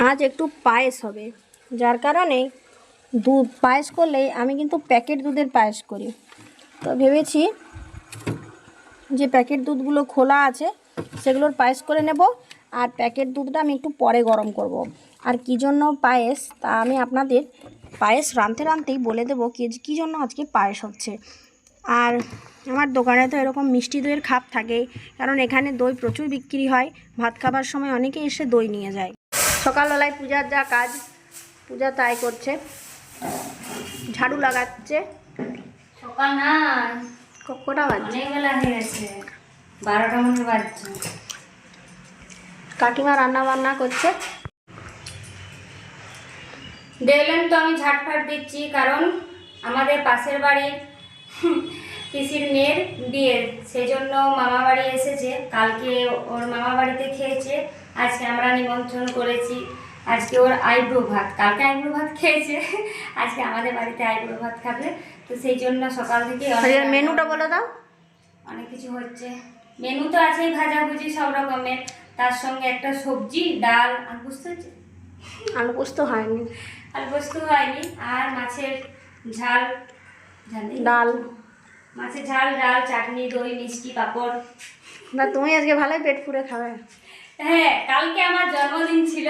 আজ একটু পায়েস হবে, যার কারণে দুধ পায়েস করলে আমি কিন্তু প্যাকেট দুধের পায়েস করি। তো ভেবেছি যে প্যাকেট দুধগুলো খোলা আছে সেগুলোর পায়েস করে নেব, আর প্যাকেট দুধটা আমি একটু পরে গরম করব। আর কী জন্য পায়েস তা আমি আপনাদের পায়েস রাঁধতে রাঁধতেই বলে দেবো কী জন্য আজকে পায়েস হচ্ছে। আর আমার দোকানে তো এরকম মিষ্টি দইয়ের খাপ থাকে, কারণ এখানে দই প্রচুর বিক্রি হয়। ভাত খাবার সময় অনেকে এসে দই নিয়ে যায়। সকালবেলায় পূজার যা কাজ, পূজা তাই করছে, ঝাড়ু লাগাচ্ছে। সকাল না, কটা বাজছে? অনেক বেলা হয়ে গেছে, 12টা মনে বাজছে। কাকিমা রান্না বান্না করছে। দেখলেন তো আমি ঝাটফাট দিচ্ছি, কারণ আমাদের পাশের বাড়ির পিসির মেয়ের বিয়ে, সেই জন্য মামা বাড়ি এসেছে। কালকে ওর মামা বাড়িতে খেয়েছে, আজকে আমরা নিমন্ত্রণ করেছি। আজকে ওর আইব্রো ভাত, কালকে আইব্রো ভাত খেয়েছে, আজকে আমাদের বাড়িতে আইব্রো ভাত খাবে। তো সেই জন্য সকাল থেকে মেনুটা বলে দাও। অনেক কিছু হচ্ছে। মেনু তো আছেই, ভাজাভুজি সব রকমের, তার সঙ্গে একটা সবজি, ডাল, আর বুঝতে হচ্ছে আলু পোস্ত হয়নি, আলু পোস্ত হয়নি, আর মাছের ঝাল, ডাল, মাছের ঝাল, ডাল, চাটনি, দই, মিষ্টি, পাঁপড়। না তুমি আজকে ভালোই পেট পুরে খাবে। হ্যাঁ, কালকে আমার জন্মদিন ছিল।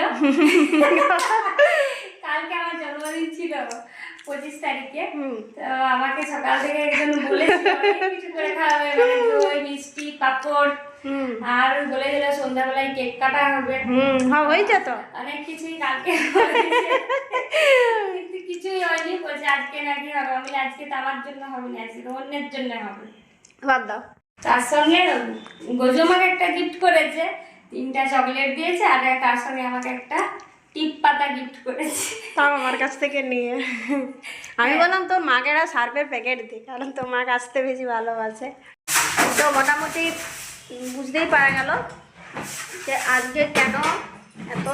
কালকে আমার জন্মদিন ছিল 25 তারিখে। তো আমাকে সকাল থেকে একজন বলেছিল অনেক কিছু করে খাওয়াবে, মানে দই, মিষ্টি, পাঁপড়, আর বলে দিল সন্ধ্যাবেলায় কেক কাটা হবে। হ্যাঁ হয়েছে তো অনেক কিছুই কালকে, কিন্তু কিছুই হয়নি। বলছে আজকে নাকি হবে। আমি আজকে তো আমার জন্য হবে না, আজকে অন্যের জন্য হবে। বাদ দাও। তার সঙ্গে গোজো আমাকে একটা গিফট করেছে, 3টা চকলেট দিয়েছে, আর তার সঙ্গে আমাকে একটা টিপ পাতা গিফট করেছে, তাও আমার কাছ থেকে নিয়ে। আমি বললাম তোর মাকে একটা সার্ফের প্যাকেট দিই, কারণ তোর মা আসতে বেশি ভালোবাসে। তো মোটামুটি বুঝতেই পারা গেল যে আজকে কেন এত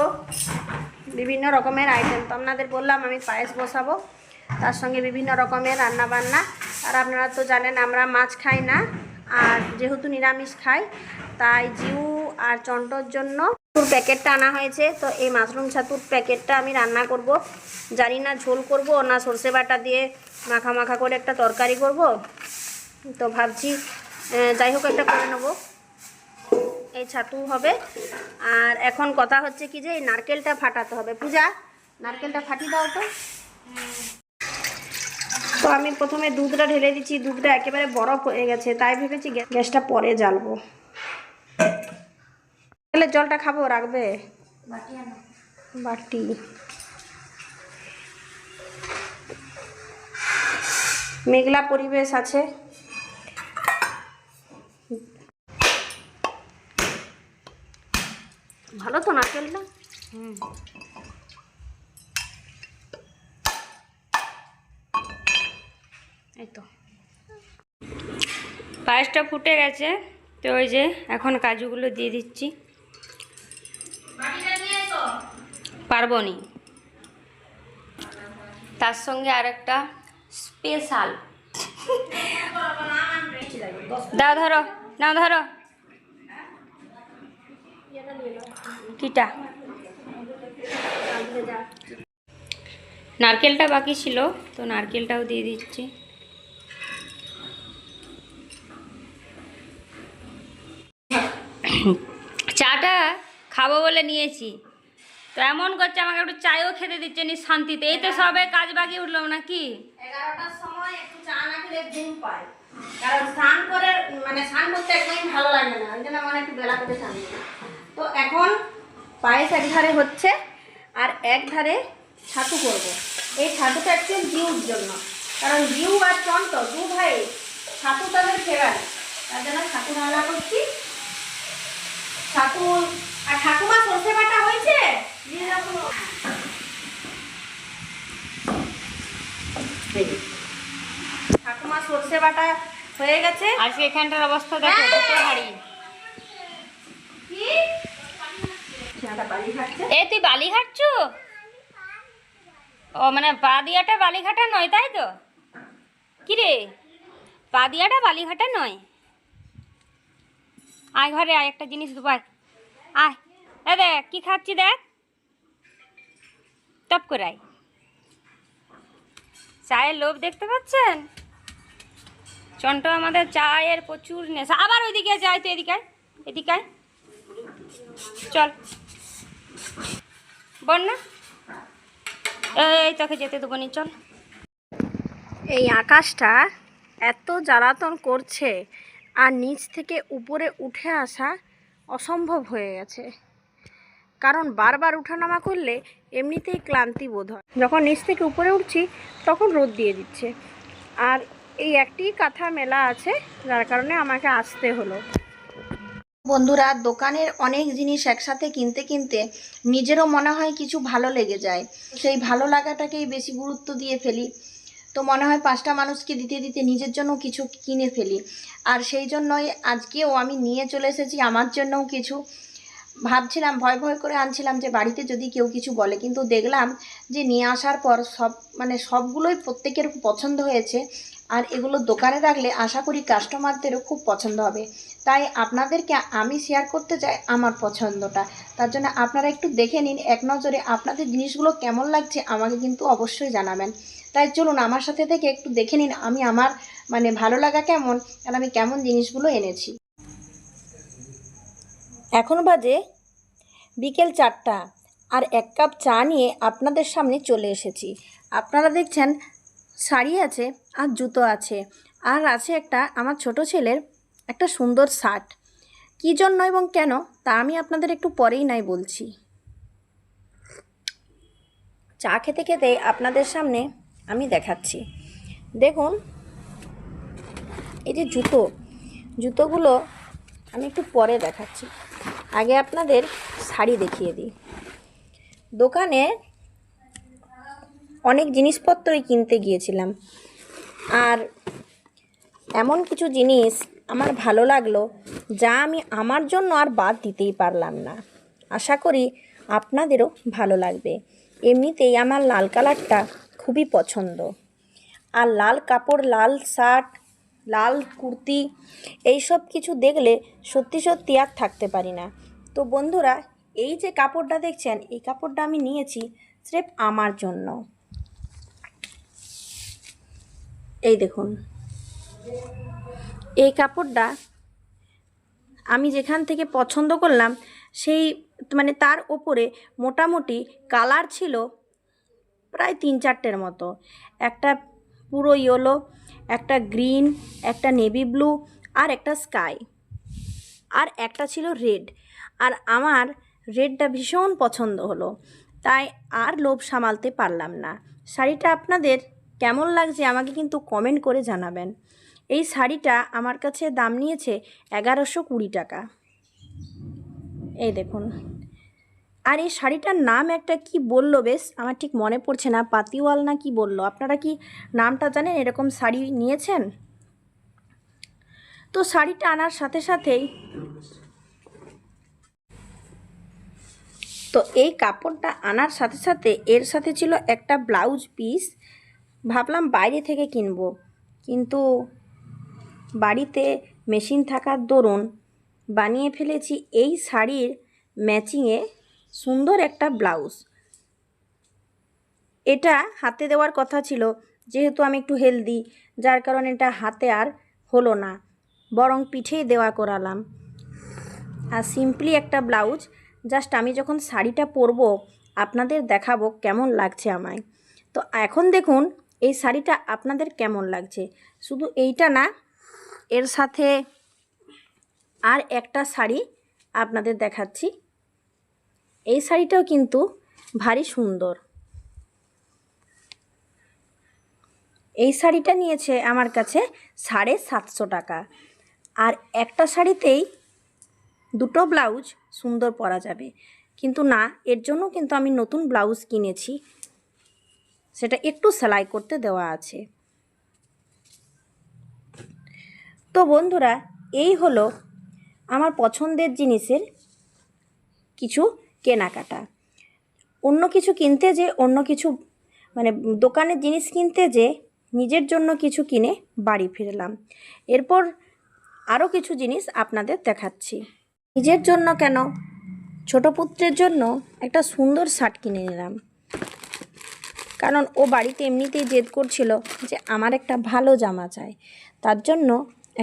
বিভিন্ন রকমের আইটেম। তো আপনাদের বললাম আমি পায়েস বসাবো, তার সঙ্গে বিভিন্ন রকমের রান্না বান্না। আর আপনারা তো জানেন আমরা মাছ খাই না, আর যেহেতু নিরামিষ খাই তাই জিউ আর চন্টর জন্য ছাতুর প্যাকেটটা আনা হয়েছে। তো এই মাশরুম ছাতুর প্যাকেটটা আমি রান্না করব, জানি না ঝোল করব না সর্ষে বাটা দিয়ে মাখা মাখা করে একটা তরকারি করব। তো ভাবছি যাই হোক একটা করে নেব, এই ছাতু হবে। আর এখন কথা হচ্ছে কি যে এই নারকেলটা ফাটাতে হবে। পূজা, নারকেলটা ফাটিয়ে দাও তো। তো আমি প্রথমে দুধটা ঢেলে দিচ্ছি, দুধটা একেবারে বরফ হয়ে গেছে, তাই ভেবেছি গ্যাসটা পরে জ্বালবো। তাহলে জলটা খাবো, রাখবে বাটি। মেঘলা পরিবেশ আছে। ভালো তো নারকেলটা। এই তো পায়েসটা ফুটে গেছে। তো ওই যে এখন কাজুগুলো দিয়ে দিচ্ছি। পারবো নি, তার সঙ্গে আরেকটা স্পেশাল। দাও, ধরো, নাও ধরো। কিটা নারকেলটা বাকি ছিল, তো নারকেলটাও দিয়ে দিচ্ছি। চাটা খাবো বলে নিয়েছি, তো এমন করছে আমাকে একটু চায়ও খেতে দিচ্ছে নি শান্তিতে। এই তো সবে কাজ বাকি উঠলো নাকি। 11টার সময় একটু চা না খেলে ঘুম পায়, কারণ স্নান করে মানে স্নান করতে একদমই ভালো লাগে না, ওই জন্য আমার একটু বেলা করে স্নান করি। তো এখন পায়েস এক ধারে হচ্ছে আর এক ধারে ছাতু করব। এই ছাতুটা অ্যাকচুয়ালি জিউর জন্য, কারণ জিউ আর চন্ত দু ভাই ছাতু তাদের ফেভারিট, তার জন্য ছাতু রান্না করছি। ছাতু আর ঠাকুমা সর্ষে বাটা হয়েছে, ঠাকুমা সর্ষে বাটা হয়ে গেছে। আজকে এখানটার অবস্থা দেখো, দুটো হাড়ি। এ তুই বালি ঘাটছ? ও মানে পা দিয়াটা বালিঘাটা নয়, তাই তো? কি রে, পা দিয়াটা বালিঘাটা নয়? আয় ঘরে আয়, একটা জিনিস দুবার আয়। এ দেখ কি খাচ্ছি, দেখ টপ করাই চায়ের লোভ দেখতে পাচ্ছেন? চন্ট আমাদের চায়ের প্রচুর নেশা। আবার ওইদিকে যায় তো, এদিকে আয়, এদিকে আয়, চল বন্যা, এই তোকে যেতে দেবো নি, চল। এই আকাশটা এত জ্বালাতন করছে আর নিচ থেকে উপরে উঠে আসা অসম্ভব হয়ে গেছে, কারণ বারবার উঠানামা করলে এমনিতেই ক্লান্তি বোধ হয়। যখন নিচ থেকে উপরে উঠছি তখন রোদ দিয়ে দিচ্ছে, আর এই একটি কাঁথা মেলা আছে যার কারণে আমাকে আসতে হলো। বন্ধুরা, দোকানের অনেক জিনিস একসাথে কিনতে কিনতে নিজেরও মনে হয় কিছু ভালো লেগে যায়, সেই ভালো লাগাটাকেই বেশি গুরুত্ব দিয়ে ফেলি। তো মনে হয় 5টা মানুষকে দিতে দিতে নিজের জন্য কিছু কিনে ফেলি, আর সেই জন্যই আজকেও আমি নিয়ে চলে এসেছি আমার জন্যও কিছু। ভাবছিলাম, ভয় ভয় করে আনছিলাম যে বাড়িতে যদি কেউ কিছু বলে, কিন্তু দেখলাম যে নিয়ে আসার পর সবগুলোই প্রত্যেকের পছন্দ হয়েছে, আর এগুলো দোকানে রাখলে আশা করি কাস্টমারদেরও খুব পছন্দ হবে। তাই আপনাদেরকে আমি শেয়ার করতে চাই আমার পছন্দটা, তার জন্য আপনারা একটু দেখে নিন এক নজরে আপনাদের জিনিসগুলো কেমন লাগছে আমাকে কিন্তু অবশ্যই জানাবেন। তাই চলুন আমার সাথে থেকে একটু দেখে নিন আমি আমার ভালো লাগা কেমন, আর আমি কেমন জিনিসগুলো এনেছি। এখন বাজে বিকেল 4টা, আর 1 কাপ চা নিয়ে আপনাদের সামনে চলে এসেছি। আপনারা দেখছেন শাড়ি আছে আর জুতো আছে, আর আছে একটা আমার ছোট ছেলের একটা সুন্দর শার্ট। কী জন্য এবং কেন তা আমি আপনাদের একটু পরেই নাই বলছি। চা খেতে খেতে আপনাদের সামনে আমি দেখাচ্ছি। দেখুন এই যে জুতোগুলো আমি একটু পরে দেখাচ্ছি, আগে আপনাদের শাড়ি দেখিয়ে দিই। দোকানে অনেক জিনিসপত্রই কিনতে গিয়েছিলাম, আর এমন কিছু জিনিস আমার ভালো লাগলো যা আমি আমার জন্য আর বাদ দিতেই পারলাম না। আশা করি আপনাদেরও ভালো লাগবে। এমনিতেই আমার লাল কালারটা খুবই পছন্দ, আর লাল কাপড়, লাল শার্ট, লাল কুর্তি এই সব কিছু দেখলে সত্যি সত্যি আর থাকতে পারি না। তো বন্ধুরা, এই যে কাপড়টা দেখছেন, এই কাপড়টা আমি নিয়েছি স্রেফ আমার জন্য। এই দেখুন, এই কাপড়টা আমি যেখান থেকে পছন্দ করলাম সেই তার ওপরে মোটামুটি কালার ছিল প্রায় 3-4টের মতো। একটা পুরো ইয়েলো, একটা গ্রিন, একটা নেভি ব্লু, আর একটা স্কাই, আর একটা ছিল রেড। আর আমার রেডটা ভীষণ পছন্দ হলো, তাই আর লোভ সামালতে পারলাম না। শাড়িটা আপনাদের কেমন লাগছে আমাকে কিন্তু কমেন্ট করে জানাবেন। এই শাড়িটা আমার কাছে দাম নিয়েছে 1120 টাকা। এই দেখুন, আর এই শাড়িটার নাম একটা কি বললো, বেশ আমার ঠিক মনে পড়ছে না, পাতিওয়াল না কি বললো। আপনারা কি নামটা জানেন? এরকম শাড়ি নিয়েছেন? তো শাড়িটা আনার সাথে সাথেই এই কাপড়টা আনার সাথে সাথে এর সাথে ছিল একটা ব্লাউজ পিস। ভাবলাম বাইরে থেকে কিনবো, কিন্তু বাড়িতে মেশিন থাকার দরুন বানিয়ে ফেলেছি এই শাড়ির ম্যাচিংয়ে সুন্দর একটা ব্লাউজ। এটা হাতে দেওয়ার কথা ছিল, যেহেতু আমি একটু হেলদি, যার কারণে এটা হাতে আর হলো না, বরং পিঠেই দেওয়া করালাম। আর সিম্পলি একটা ব্লাউজ, জাস্ট আমি যখন শাড়িটা পরবো আপনাদের দেখাবো কেমন লাগছে আমায়। তো এখন দেখুন এই শাড়িটা আপনাদের কেমন লাগছে। শুধু এইটা না, এর সাথে আর একটা শাড়ি আপনাদের দেখাচ্ছি। এই শাড়িটাও কিন্তু ভারী সুন্দর। এই শাড়িটা নিয়েছে আমার কাছে 750 টাকা, আর একটা শাড়িতেই 2টো ব্লাউজ সুন্দর পরা যাবে। কিন্তু না, এর জন্য কিন্তু আমি নতুন ব্লাউজ কিনেছি, সেটা একটু সেলাই করতে দেওয়া আছে। তো বন্ধুরা, এই হলো আমার পছন্দের জিনিসের কিছু কেনাকাটা। অন্য কিছু কিনতে যে দোকানের জিনিস কিনতে যে নিজের জন্য কিছু কিনে বাড়ি ফিরলাম। এরপর আরও কিছু জিনিস আপনাদের দেখাচ্ছি। নিজের জন্য কেন, ছোট পুত্রের জন্য একটা সুন্দর শার্ট কিনে নিলাম। কারণ ও বাড়িতে এমনিতেই জেদ করছিল যে আমার একটা ভালো জামা চাই। তার জন্য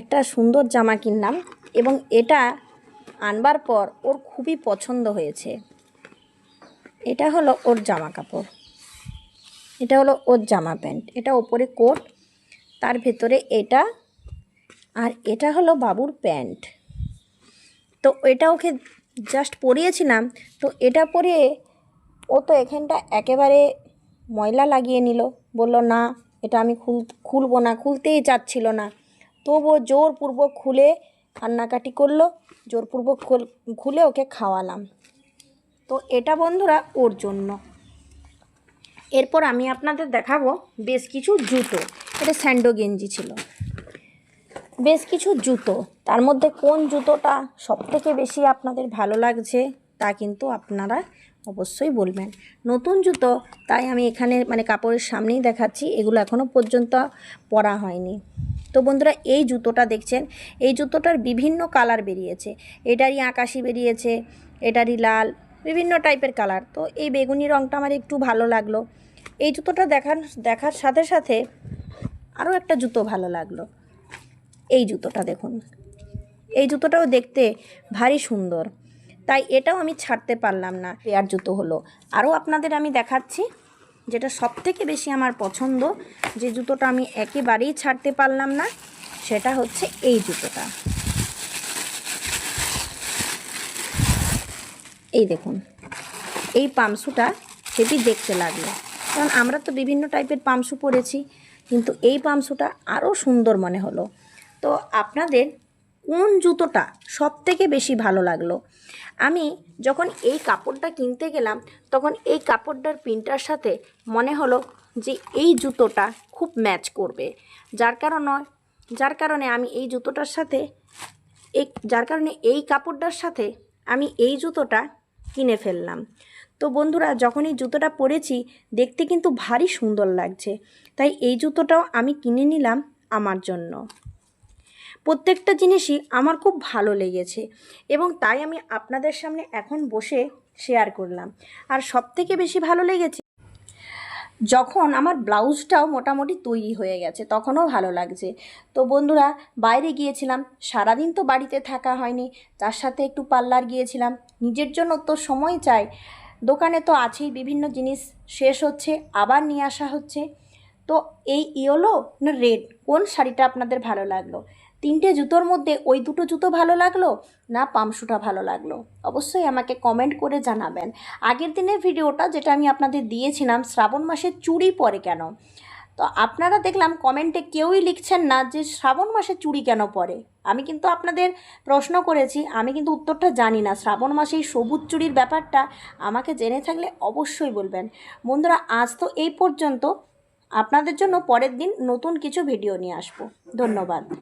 একটা সুন্দর জামা কিনলাম এবং এটা আনবার পর ওর খুবই পছন্দ হয়েছে। এটা হলো ওর জামা কাপড়, এটা হলো ওর জামা প্যান্ট, এটা ওপরে কোট, তার ভেতরে এটা, আর এটা হলো বাবুর প্যান্ট। তো এটা ওকে জাস্ট পরিয়েছিলাম, তো এটা পরে ও তো এখানটা একেবারে ময়লা লাগিয়ে নিল, বলল না এটা আমি খুলবো না, খুলতেই চাচ্ছিল না। তবুও জোরপূর্বক খুলে কান্নাকাটি করলো, জোরপূর্বক খুলে ওকে খাওয়ালাম। তো এটা বন্ধুরা ওর জন্য। এরপর আমি আপনাদের দেখাবো বেশ কিছু জুতো। এটা স্যান্ডো গেঞ্জি ছিল, বেশ কিছু জুতো। তার মধ্যে কোন জুতোটা সবথেকে বেশি আপনাদের ভালো লাগছে তা কিন্তু আপনারা অবশ্যই বলবেন। নতুন জুতো তাই আমি এখানে মানে কাপড়ের সামনেই দেখাচ্ছি, এগুলো এখনও পর্যন্ত পরা হয়নি। তো বন্ধুরা এই জুতোটা দেখছেন, এই জুতোটার বিভিন্ন কালার বেরিয়েছে, এটারই আকাশি বেরিয়েছে, এটারই লাল, বিভিন্ন টাইপের কালার। তো এই বেগুনি রঙটা আমার একটু ভালো লাগলো। এই জুতোটা দেখার সাথে সাথে আরও একটা জুতো ভালো লাগলো, এই জুতোটা দেখুন, এই জুতোটাও দেখতে ভারী সুন্দর, তাই এটাও আমি ছাড়তে পারলাম না। পেয়ার জুতো হলো। আরও আপনাদের আমি দেখাচ্ছি যেটা সবথেকে বেশি আমার পছন্দ, যে জুতোটা আমি একেবারেই ছাড়তে পারলাম না, সেটা হচ্ছে এই জুতোটা। এই দেখুন, এই পামশুটা হেভি দেখতে লাগলো, কারণ আমরা তো বিভিন্ন টাইপের পামশু পরেছি, কিন্তু এই পামশুটা আরও সুন্দর মনে হলো। তো আপনাদের কোন জুতোটা সবথেকে বেশি ভালো লাগলো? আমি যখন এই কাপড়টা কিনতে গেলাম তখন এই কাপড়টার প্রিন্টার সাথে মনে হলো যে এই জুতোটা খুব ম্যাচ করবে, যার কারণে আমি এই জুতোটার সাথে এই কাপড়টার সাথে আমি এই জুতোটা কিনে ফেললাম। তো বন্ধুরা যখন এই জুতোটা পরেছি দেখতে কিন্তু ভারী সুন্দর লাগছে, তাই এই জুতোটাও আমি কিনে নিলাম আমার জন্য। প্রত্যেকটা জিনিসই আমার খুব ভালো লেগেছে এবং তাই আমি আপনাদের সামনে এখন বসে শেয়ার করলাম। আর সবথেকে বেশি ভালো লেগেছে যখন আমার ব্লাউজটাও মোটামুটি তৈরি হয়ে গেছে, তখনও ভালো লাগছে। তো বন্ধুরা বাইরে গিয়েছিলাম, সারাদিন তো বাড়িতে থাকা হয়নি, তার সাথে একটু পার্লার গিয়েছিলাম। নিজের জন্য তো সময় চাই, দোকানে তো আছেই, বিভিন্ন জিনিস শেষ হচ্ছে আবার নিয়ে আসা হচ্ছে। তো এই ইয়েলো না রেড, কোন শাড়িটা আপনাদের ভালো লাগলো? তিনটে জুতোর মধ্যে ওই দুটো জুতো ভালো লাগলো না পামশুটা ভালো লাগলো? অবশ্যই আমাকে কমেন্ট করে জানাবেন। আগের দিনের ভিডিওটা যেটা আমি আপনাদের দিয়েছিলাম শ্রাবণ মাসে চুড়ি পরে কেন, তো আপনারা দেখলাম কমেন্টে কেউই লিখছেন না যে শ্রাবণ মাসে চুড়ি কেন পরে। আমি কিন্তু আপনাদের প্রশ্ন করেছি, আমি কিন্তু উত্তরটা জানি না। শ্রাবণ মাসে এই সবুজ চুড়ির ব্যাপারটা আমাকে জেনে থাকলে অবশ্যই বলবেন। বন্ধুরা আজ তো এই পর্যন্ত, আপনাদের জন্য পরের দিন নতুন কিছু ভিডিও নিয়ে আসবো। ধন্যবাদ।